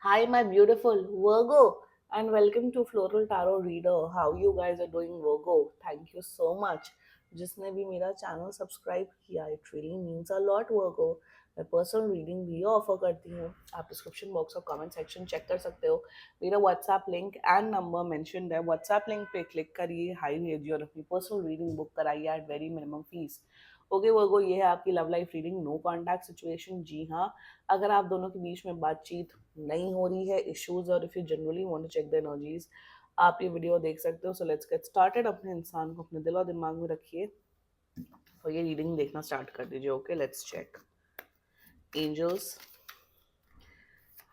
Hi, my beautiful Virgo, and welcome to Floral Tarot Reader. How you guys are doing, Virgo? Thank you so much. जिसने भी मेरा channel subscribe किया, it really means a lot, Virgo. मैं personal reading भी offer करती हूँ। आप description box और कमेंट सेक्शन चेक कर सकते हो। मेरा WhatsApp link and number mentioned है। व्हाट्सएप लिंक पे क्लिक करिए, हाई भेजिए और अपनी पर्सनल रीडिंग बुक कराइए at very minimum fees. Okay Virgo, ये है आपकी love life reading, no contact situation. जी हाँ, अगर आप दोनों के बीच में बातचीत नहीं हो रही है, इश्यूज, और if you generally want to check the energies, आप ये वीडियो देख सकते हो। So let's get started. अपने इंसान को अपने दिल और दिमाग में रखिए और ये रीडिंग देखना स्टार्ट कर दीजिए। Okay, let's check. Angels,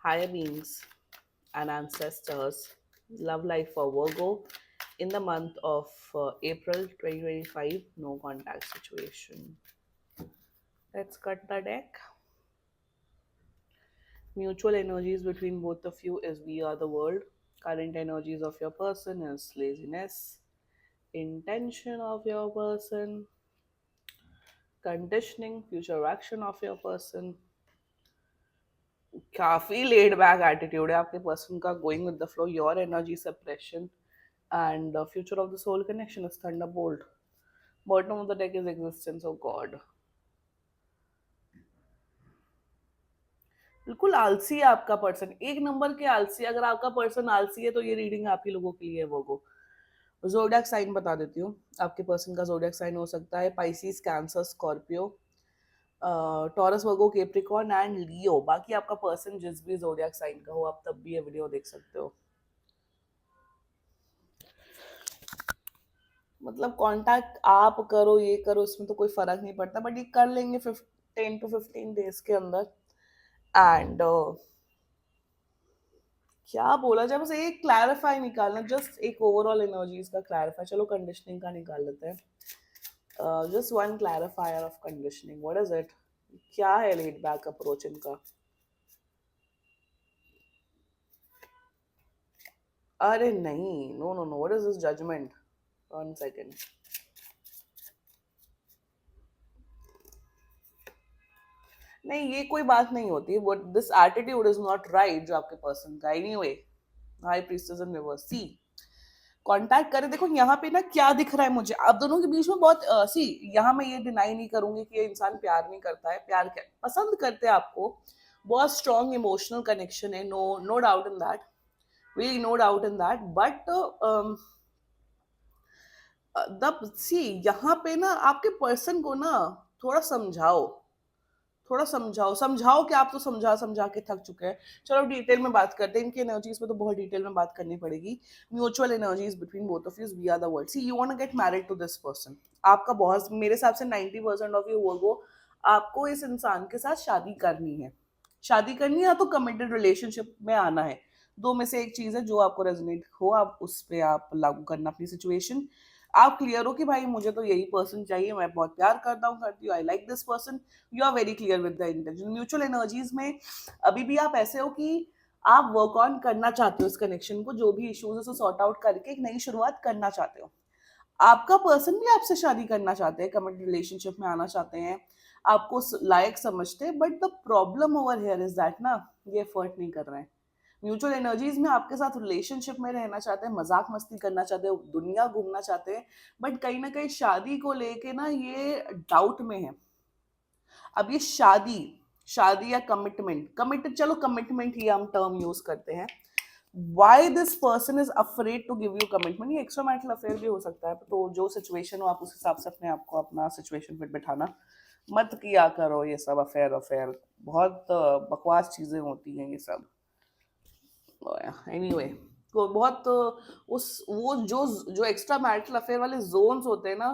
higher beings and ancestors, love life for Virgo in the month of April 2025, no contact situation. Let's cut the deck. Mutual energies between both of you is we are the world. Current energies of your person is laziness. Intention of your person, conditioning, future action of your person. काफी laid back attitude है आपके person का, going with the flow, your energy suppression, and the future of the soul connection is thunderbolt. Bottom of the deck is existence of God. बिल्कुल आलसी है आपका person, एक number के आलसी। अगर आपका पर्सन आलसी है तो ये रीडिंग आप ही लोगों के लिए है वो। जोडियक साइन बता देती हूँ। आपके पर्सन का जोडियक साइन हो सकता है Pisces, Cancer, Scorpio, Taurus, Virgo, Capricorn and Leo. बाकी आपका पर्सन जिस भी जोडियक साइन का हो, आप तब भी ये वीडियो देख सकते हो। मतलब कांटेक्ट आप करो ये करो, इसमें तो कोई फर्क नहीं पड़ता, बट ये कर लेंगे 10 to 15 डेज के अंदर। एंड क्या बोला जाए, बस एक क्लैरिफाई निकालना, जस्ट एक ओवरऑल एनर्जीज का क्लैरिफाई। चलो कंडीशनिंग का निकाल लेते हैं। Just one clarifier of conditioning, what is it? क्या है लेड बैक अप्रोच इनका? अरे नहीं, no no no, what is this judgement? One second. नहीं, ये कोई बात नहीं होती। What this attitude is not right जो आपके पर्सन का। Anyway, high priestess in reverse, see contact करें। देखो यहाँ पे ना क्या दिख रहा है मुझे, आप दोनों के बीच में बहुत सी, यहाँ मैं ये डिनाई नहीं करूंगी कि ये इंसान प्यार नहीं करता है, प्यार पसंद करते हैं आपको। बहुत स्ट्रॉन्ग इमोशनल कनेक्शन है, no no doubt in that, really no doubt in that, but the see यहाँ पे ना आपके पर्सन को ना थोड़ा समझाओ, थोड़ा समझाओ समझाओ कि आप तो समझा समझा के थक चुके हैं। चलो डिटेल में बात करते हैं, इनकी एनर्जीज में तो बहुत डिटेल में बात करनी पड़ेगी। Mutual energies between both of you, we are the world. See you want to get married to this person. आपका बहुत, मेरे हिसाब से 90% ऑफ यू वो आपको इस इंसान के साथ शादी करनी है। शादी करनी है या तो कमिटेड रिलेशनशिप में आना है। दो में से एक चीज है, जो आपको रेजोनेट हो आप उस पर आप लागू करना अपनी सिचुएशन। आप क्लियर हो कि भाई मुझे तो यही पर्सन चाहिए, मैं बहुत प्यार करता हूँ, करती हूँ, I like this person. You are very clear with the intention. Mutual energies में अभी भी आप ऐसे हो कि आप वर्क ऑन करना चाहते हो इस कनेक्शन को, जो भी इश्यूज है उसे सॉर्ट आउट करके एक नई शुरुआत करना चाहते हो। आपका पर्सन भी आपसे शादी करना चाहते हैं, कमिटेड रिलेशनशिप में आना चाहते हैं, आपको लायक समझते हैं, but the problem over here is that ना, ये एफर्ट नहीं कर रहे हैं। म्यूचुअल एनर्जीज में आपके साथ रिलेशनशिप में रहना चाहते हैं, मजाक मस्ती करना चाहते हैं, दुनिया घूमना चाहते हैं, बट कहीं ना कहीं शादी को लेके ना ये डाउट में है। अब ये शादी, शादी या कमिटमेंट, कमिटेड, चलो कमिटमेंट ही हम टर्म यूज करते हैं। Why this person is afraid to give you commitment? ये एक्स्ट्रा मैरिटल अफेयर भी हो सकता है, तो जो सिचुएशन हो आप उस हिसाब से अपने आप को अपना सिचुएशन फिट बिठाना। मत किया करो ये सब अफेयर अफेयर, बहुत बकवास चीजें होती हैं ये सब। एनीवे, तो बहुत उस वो जो जो एक्स्ट्रा मैरिटल अफेयर वाले जोन्स होते हैं ना,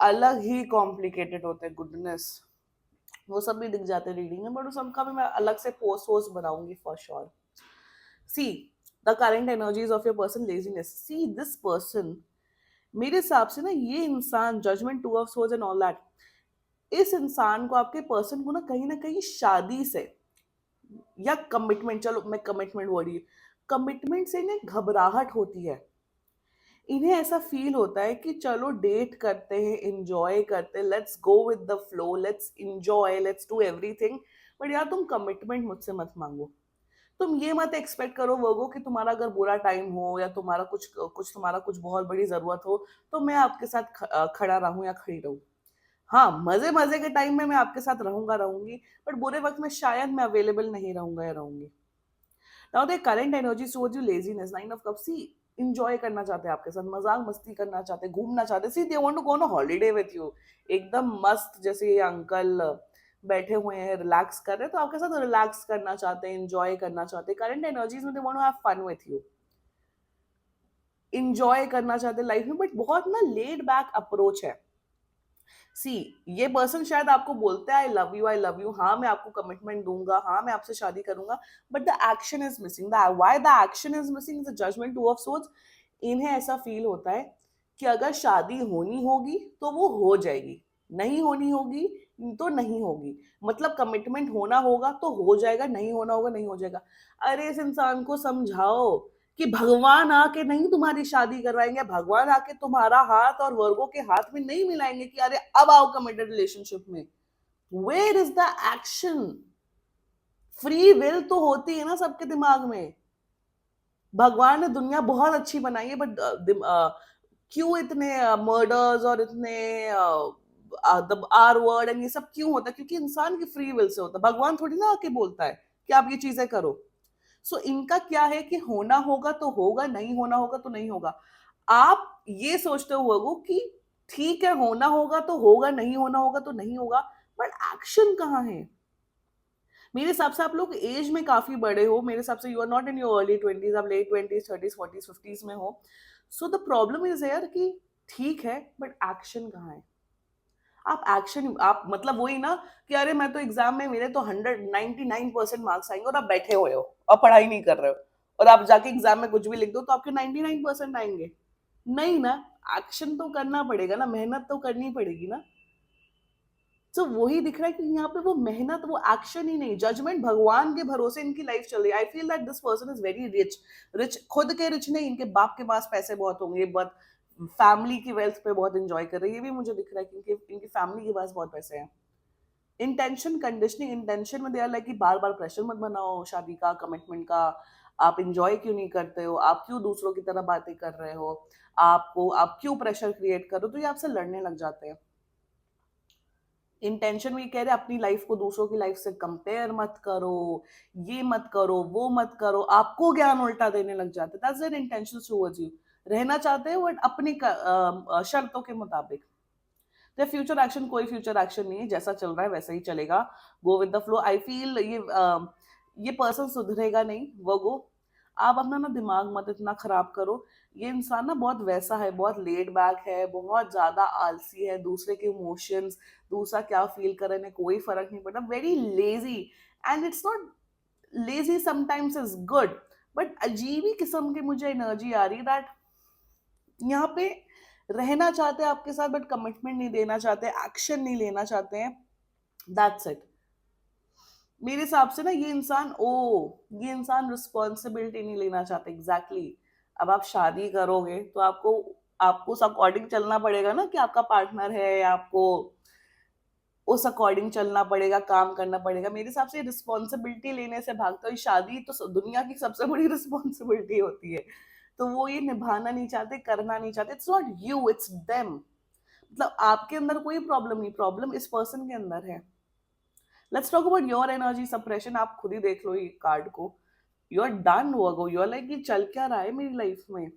अलग ही कॉम्प्लिकेटेड होते हैं, गुडनेस। वो सब भी दिख जाते हैं रीडिंग में, बट उस सबका भी मैं अलग से पोस्ट वोस्ट बनाऊंगी for sure. See the current energies of your person, laziness. See this person, मेरे हिसाब से ना ये इंसान, judgement, two of swords and all that, इस इंसान को, आपके पर्सन को ना कहीं शादी से या कमिटमेंट, चलो मैं कमिटमेंट वर्ड ही, कमिटमेंट से इन्हें घबराहट होती है। इन्हें ऐसा फील होता है कि चलो डेट करते हैं, इंजॉय करते हैं, let's go with the flow, let's enjoy, let's do everything, but यार तुम कमिटमेंट मुझसे मत मांगो। तुम ये मत एक्सपेक्ट करो वर्गो कि तुम्हारा अगर बुरा टाइम हो या तुम्हारा कुछ बहुत बड़ी जरूरत हो तो मैं आपके साथ खड़ा रहूं या खड़ी रहूं। हाँ, मजे मजे के टाइम में मैं आपके साथ रहूंगी, बट बुरे वक्त में शायद मैं अवेलेबल नहीं रहूंगा या रहूंगी। Now the current energy towards you laziness, nine of cups, see enjoy करना चाहते हैं आपके साथ, मजाक मस्ती करना चाहते हैं, घूमना चाहते हैं, see they want to go on a holiday with you, एकदम मस्त, जैसे ये अंकल बैठे हुए हैं रिलैक्स कर रहे हैं तो आपके साथ रिलैक्स करना चाहते हैं, इंजॉय करना चाहते हैं, करंट एनर्जीज में they want to have fun with you, enjoy करना चाहते हैं लाइफ में, बट बहुत ना लेड बैक अप्रोच है। सी, ये पर्सन शायद आपको बोलते हैं आई लव यू, हाँ मैं आपको कमिटमेंट दूंगा, हाँ मैं आपसे शादी करूंगा, but the action is missing, the why the action is missing, the judgement two of swords. इन्हें ऐसा फील होता है कि अगर शादी होनी होगी तो वो हो जाएगी, नहीं होनी होगी तो नहीं होगी, मतलब कमिटमेंट होना होगा तो हो जाएगा, नहीं होना होगा नहीं हो जाएगा। अरे इस इंसान को समझाओ कि भगवान आके नहीं तुम्हारी शादी करवाएंगे, भगवान आके तुम्हारा हाथ और वर्गों के हाथ में नहीं मिलाएंगे कि अरे अब आओ कमिटेड रिलेशनशिप में। Where is the action? Free will तो होती है ना सबके दिमाग में। भगवान ने दुनिया बहुत अच्छी बनाई है, बट क्यों इतने मर्डर्स और इतने आर वर्ड एंड ये सब क्यों होता है? क्योंकि इंसान की फ्री विल से होता है, भगवान थोड़ी ना आके बोलता है कि आप ये चीजें करो। सो इनका क्या है कि होना होगा तो होगा, नहीं होना होगा तो नहीं होगा। आप ये सोचते हो कि ठीक है, होना होगा तो होगा, नहीं होना होगा तो नहीं होगा, बट एक्शन कहाँ है? मेरे हिसाब से आप लोग एज में काफी बड़े हो, मेरे हिसाब से you are not in your early twenties, आप late twenties, thirties, forties, fifties में हो। सो द प्रॉब्लम इज यार कि ठीक है, बट एक्शन कहाँ है? आप एक्शन, आप मतलब वही ना कि अरे मैं तो एग्जाम में मेरे तो 199% मार्क्स आएंगे और आप बैठे हुए हो और पढ़ाई नहीं कर रहे हो, और आप जाके एग्जाम में कुछ भी लिख दो तो आपके 99% आएंगे। नहीं ना, एक्शन तो करना पड़ेगा ना, मेहनत तो करनी पड़ेगी ना। तो वही दिख रहा है कि यहाँ पे वो मेहनत, वो एक्शन ही नहीं, जजमेंट भगवान के भरोसे इनकी लाइफ चल रही है। I feel that this person is very rich, rich खुद के रिच नहीं, इनके बाप के पास पैसे बहुत होंगे, बहुत फैमिली की वेल्थ पे बहुत एंजॉय कर रही है, ये भी मुझे दिख रहा है कि इनकी फैमिली के पास बहुत पैसे हैं। इंटेंशन कंडीशनिंग, इंटेंशन में दिया लाइक कि बार बार प्रेशर मत बनाओ शादी का, कमिटमेंट का। आप इंजॉय क्यों नहीं करते हो? आप क्यों दूसरों की तरह बातें कर रहे हो? आप क्यों प्रेशर क्रिएट कर रहे हो? तो ये आपसे लड़ने लग जाते हैं। इंटेंशन में कह रहे अपनी लाइफ को दूसरों की लाइफ से कंपेयर मत करो, ये मत करो, वो मत करो, आपको ज्ञान उल्टा देने लग जाते हैं। That's their intentions towards you. रहना चाहते हैं बट अपनी शर्तों के मुताबिक। तो फ्यूचर एक्शन, कोई फ्यूचर एक्शन नहीं है, जैसा चल रहा है वैसा ही चलेगा। Go with the flow. I feel ये पर्सन सुधरेगा नहीं वो। आप अपना ना दिमाग मत इतना खराब करो। ये इंसान ना बहुत वैसा है, बहुत लेड बैक है, बहुत ज्यादा आलसी है, दूसरे के इमोशंस, दूसरा क्या फील कर रहे हैं कोई फर्क नहीं पड़ता, very lazy. And it's not lazy, sometimes is good, but अजीब ही किस्म की मुझे एनर्जी आ रही है दैट यहाँ पे रहना चाहते हैं आपके साथ बट कमिटमेंट नहीं देना चाहते, एक्शन नहीं लेना चाहते हैं। That's it. मेरे हिसाब से ना ये इंसान रिस्पॉन्सिबिलिटी नहीं लेना चाहते। Exactly exactly। अब आप शादी करोगे तो आपको आपको उस अकॉर्डिंग चलना पड़ेगा ना कि आपका पार्टनर है, आपको उस अकॉर्डिंग चलना पड़ेगा, काम करना पड़ेगा। मेरे हिसाब से रिस्पॉन्सिबिलिटी लेने से भागता है। शादी तो दुनिया की सबसे बड़ी रिस्पॉन्सिबिलिटी होती है, तो वो ये निभाना नहीं चाहते, करना नहीं चाहते। It's not you, it's them. मतलब आपके अंदर कोई प्रॉब्लम नहीं, प्रॉब्लम इस पर्सन के अंदर है। Let's talk about your energy suppression. आप खुद ही देख लो ये कार्ड को। You are done Virgo, you are like ये चल क्या रहा है मेरी लाइफ में?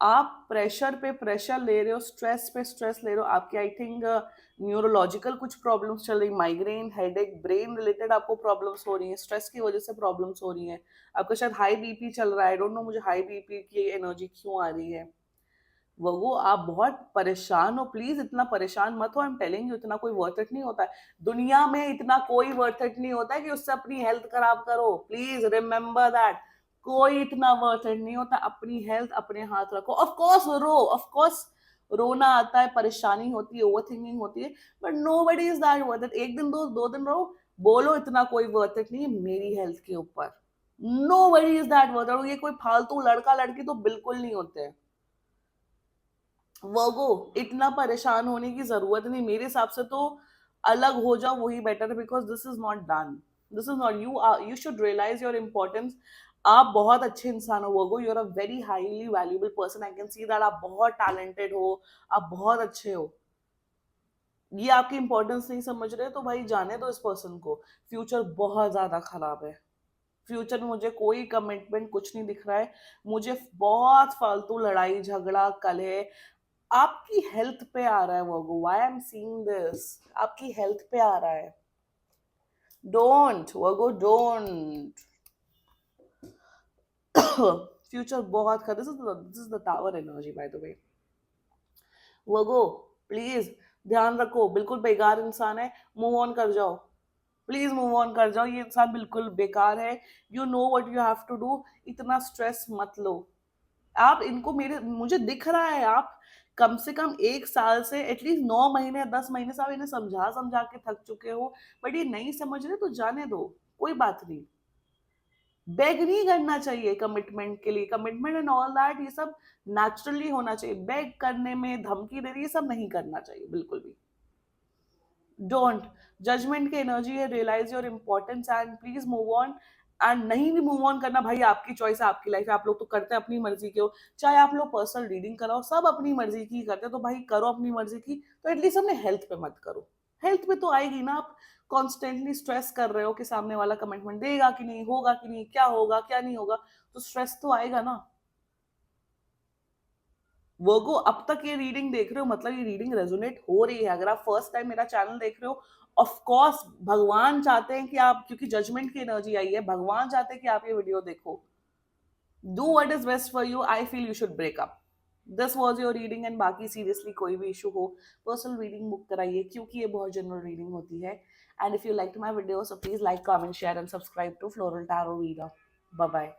आप प्रेशर पे प्रेशर ले रहे हो, स्ट्रेस पे स्ट्रेस ले रहे हो। आपके आई थिंक न्यूरोलॉजिकल कुछ प्रॉब्लम्स चल रही, माइग्रेन, हेडेक, ब्रेन रिलेटेड आपको प्रॉब्लम्स हो रही हैं, स्ट्रेस की वजह से प्रॉब्लम्स हो रही हैं। आपका शायद हाई बीपी चल रहा है, आई डोंट नो मुझे हाई बीपी की एनर्जी क्यों आ रही है। वो आप बहुत परेशान हो, प्लीज इतना परेशान मत हो। आई एम टेलिंग यू, इतना कोई वर्थ इट नहीं होता है दुनिया में, इतना कोई वर्थ इट नहीं होता है कि उससे अपनी हेल्थ खराब करो। Please remember that. कोई इतना वर्थ इट नहीं होता। अपनी हेल्थ अपने हाथ रखो। ऑफ कोर्स रो, ऑफ कोर्स रोना आता है, परेशानी होती है, ओवर थिंकिंग होती है, but nobody is that worth it. एक दिन दो दिन रहो, बोलो इतना कोई वर्थ इट नहीं है मेरी हेल्थ के ऊपर। Nobody is that worth it. ये कोई फालतू लड़का लड़की तो बिल्कुल नहीं होते हैं। वर्गो, इतना परेशान होने की जरूरत नहीं मेरे हिसाब से तो। अलग हो जाओ वही बेटर है, because this is not done. This is not you, you should realise your importance. आप बहुत अच्छे इंसान हो Virgo, you are a very highly valuable person, I can see that. आप बहुत टैलेंटेड हो, आप बहुत अच्छे हो। ये आपकी इंपॉर्टेंस नहीं समझ रहे तो भाई जाने दो इस पर्सन को। फ्यूचर बहुत ज्यादा खराब है। फ्यूचर में मुझे कोई कमिटमेंट कुछ नहीं दिख रहा है। मुझे बहुत फालतू लड़ाई झगड़ा कलह आपकी हेल्थ पे आ रहा है Virgo, why I am seeing this. आपकी हेल्थ पे आ रहा है। Don't Virgo, don't. फ्यूचर बहुत खराब। This is the tower energy by the way. Virgo please ध्यान रखो, बिल्कुल बेकार इंसान है, मूव ऑन कर जाओ। प्लीज मूव ऑन कर जाओ, ये इंसान बिल्कुल बेकार है। You know what you have to do. इतना स्ट्रेस मत लो। आप इनको, मेरे मुझे दिख रहा है आप कम से कम 1 साल से, एटलीस्ट 9 महीने 10 महीने से आप इन्हें समझा समझा के थक चुके हो। बट ये नहीं समझ रहे तो जाने दो, कोई बात नहीं। बेग नहीं करना चाहिए कमिटमेंट के लिए, कमिटमेंट एंड ऑल दैट ये सब नेचुरली होना चाहिए। बेग करने में धमकी देने ये सब नहीं करना चाहिए बिल्कुल भी। डोंट। जजमेंट की एनर्जी है, realise your importance and please move on. And नहीं भी मूव ऑन करना भाई, आपकी चॉइस है, आपकी लाइफ है, आप लोग तो करते हैं अपनी मर्जी के हो। चाहे आप लोग पर्सनल रीडिंग कराओ, सब अपनी मर्जी की करते हैं, तो भाई करो अपनी मर्जी की। तो एटलीस्ट अपने हेल्थ पे मत करो। हेल्थ पे तो आएगी ना। आप कॉन्स्टेंटली स्ट्रेस कर रहे हो कि सामने वाला कमिटमेंट देगा कि नहीं, होगा कि नहीं, क्या होगा क्या नहीं होगा, तो स्ट्रेस तो आएगा ना। वर्गो अब तक ये रीडिंग देख रहे हो, मतलब ये रीडिंग रेजोनेट हो रही है। अगर आप फर्स्ट टाइम मेरा चैनल देख रहे हो, ऑफ कोर्स भगवान चाहते हैं कि आप, क्योंकि जजमेंट की एनर्जी आई है, भगवान चाहते हैं कि आप ये वीडियो देखो। Do what is best for you, I feel you should break up. This was your reading and बाकी सीरियसली कोई भी इशू हो, पर्सनल रीडिंग बुक कराइए, क्योंकि ये बहुत जनरल रीडिंग होती है। And if you like my video, so please like comment share and subscribe to floral tarot reader. Bye bye.